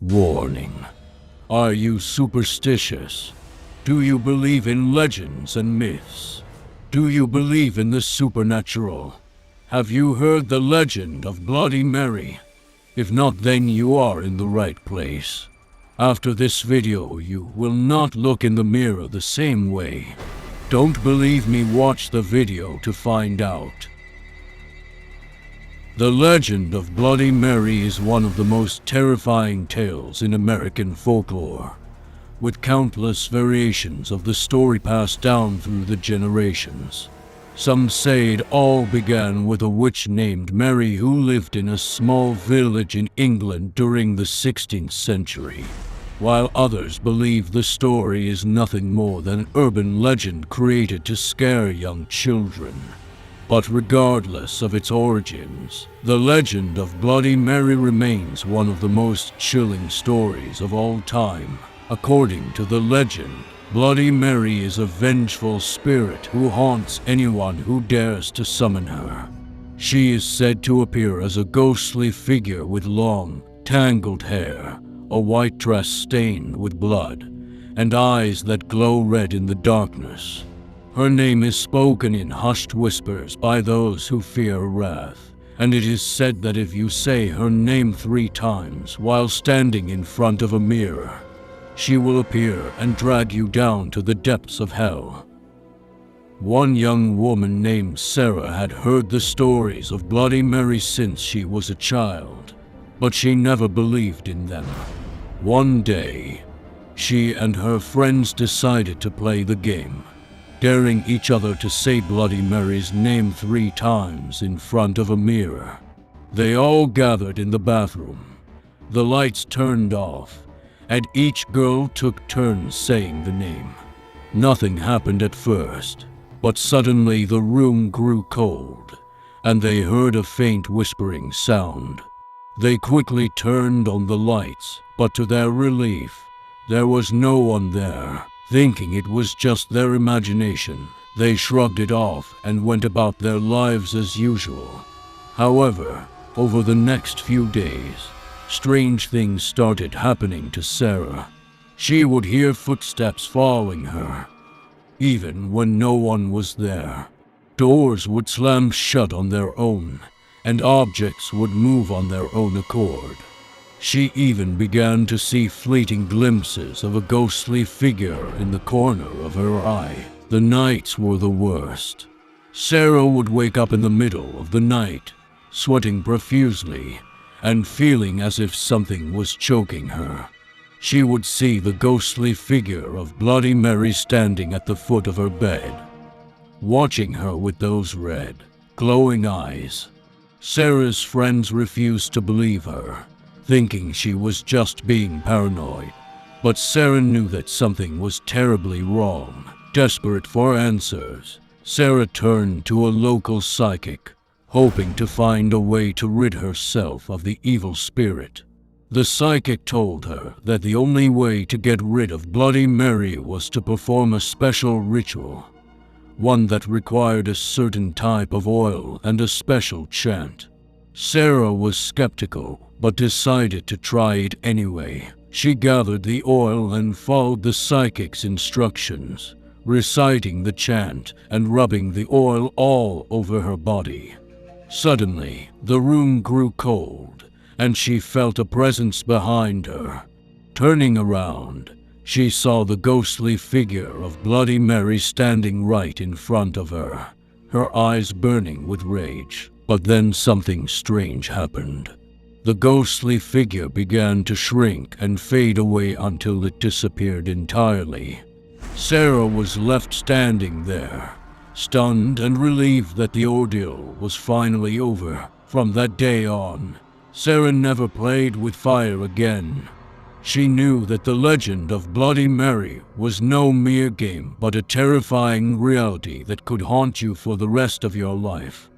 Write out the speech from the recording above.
Warning. Are you superstitious? Do you believe in legends and myths? Do you believe in the supernatural? Have you heard the legend of Bloody Mary? If not, then you are in the right place. After this video, you will not look in the mirror the same way. Don't believe me? Watch the video to find out. The legend of Bloody Mary is one of the most terrifying tales in American folklore, with countless variations of the story passed down through the generations. Some say it all began with a witch named Mary who lived in a small village in England during the 16th century, while others believe the story is nothing more than an urban legend created to scare young children. But regardless of its origins, the legend of Bloody Mary remains one of the most chilling stories of all time. According to the legend, Bloody Mary is a vengeful spirit who haunts anyone who dares to summon her. She is said to appear as a ghostly figure with long, tangled hair, a white dress stained with blood, and eyes that glow red in the darkness. Her name is spoken in hushed whispers by those who fear wrath, and it is said that if you say her name 3 times while standing in front of a mirror, she will appear and drag you down to the depths of hell. One young woman named Sarah had heard the stories of Bloody Mary since she was a child, but she never believed in them. One day, she and her friends decided to play the game, daring each other to say Bloody Mary's name 3 times in front of a mirror. They all gathered in the bathroom. The lights turned off, and each girl took turns saying the name. Nothing happened at first, but suddenly the room grew cold, and they heard a faint whispering sound. They quickly turned on the lights, but to their relief, there was no one there. Thinking it was just their imagination, they shrugged it off and went about their lives as usual. However, over the next few days, strange things started happening to Sarah. She would hear footsteps following her, even when no one was there. Doors would slam shut on their own, and objects would move on their own accord. She even began to see fleeting glimpses of a ghostly figure in the corner of her eye. The nights were the worst. Sarah would wake up in the middle of the night, sweating profusely, and feeling as if something was choking her. She would see the ghostly figure of Bloody Mary standing at the foot of her bed, watching her with those red, glowing eyes. Sarah's friends refused to believe her, thinking she was just being paranoid. But Sarah knew that something was terribly wrong. Desperate for answers, Sarah turned to a local psychic, hoping to find a way to rid herself of the evil spirit. The psychic told her that the only way to get rid of Bloody Mary was to perform a special ritual, one that required a certain type of oil and a special chant. Sarah was skeptical, but decided to try it anyway. She gathered the oil and followed the psychic's instructions, reciting the chant and rubbing the oil all over her body. Suddenly, the room grew cold, and she felt a presence behind her. Turning around, she saw the ghostly figure of Bloody Mary standing right in front of her, her eyes burning with rage. But then something strange happened. The ghostly figure began to shrink and fade away until it disappeared entirely. Sarah was left standing there, stunned and relieved that the ordeal was finally over. From that day on, Sarah never played with fire again. She knew that the legend of Bloody Mary was no mere game, but a terrifying reality that could haunt you for the rest of your life.